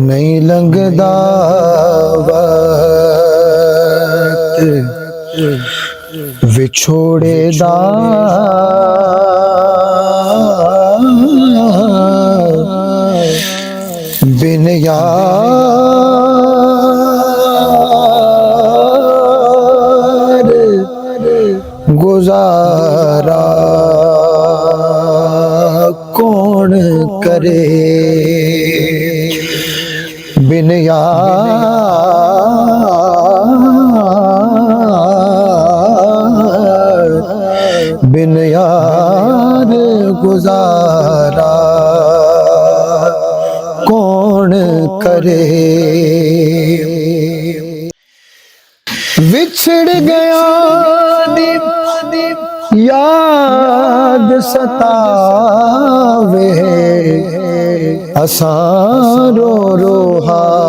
नहीं लंघदा वक्त विछोड़े दा बिन यार गुजारा कौन करे, बिन यार गुजारा कौन करे। विछड़ गया याद सतावे असां रो रो हाल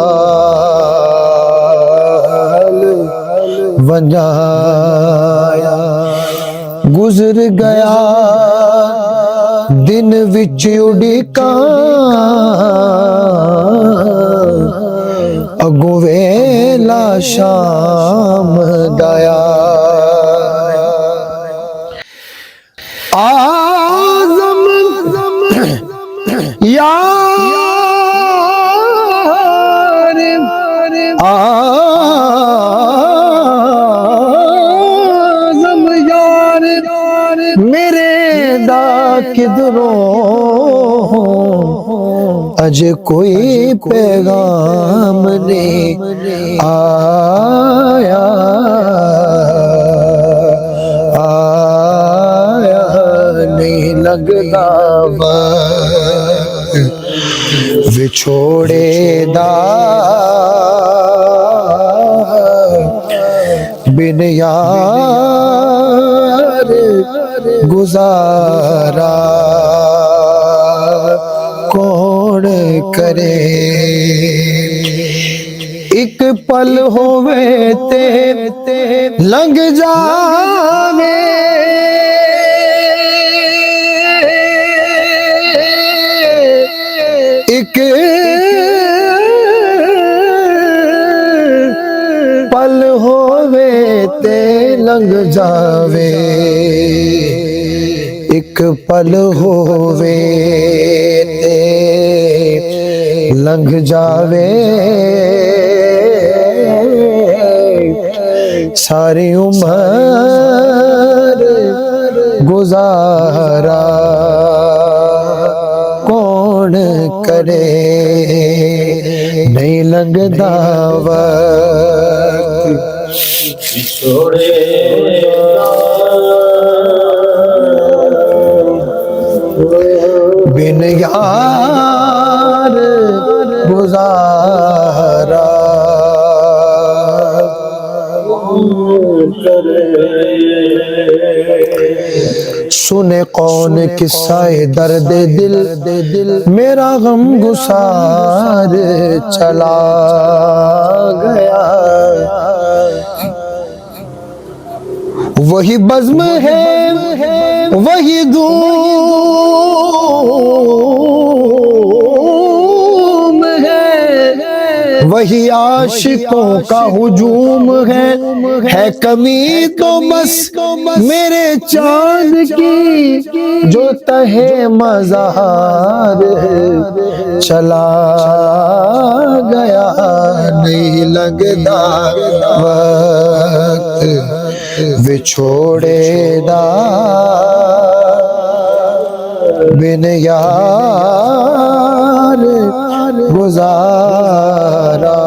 वंजाया। गुजर गया दिन विच उड़िका अगों वेला शाम दाया। आज़म यार आज़म यार मेरे दा किधरों अज कोई पैगाम नहीं आया। नहीं लगदा वक्त विछोड़े दा बिन यार गुजारा कौन करे। एक पल होवे ते लंघ जावे एक पल होवे ते लंघ जावे एक पल होवे ते लंघ जावे सारी उम्र गुजारा कौन करे। नहीं लंघदा वक्त विछोड़े बिन यार गुजारा सुने कौन किस्सा दर्द दिल मेरा गम गुसार चला गया। वही बज़्म है वही धूम है वही आशिकों का हुजूम है कमी तो बस मेरे चांद की जो तहे मज़ार चला गया। नहीं लगदा वक्त विछोड़े दा बिन यार गुजारा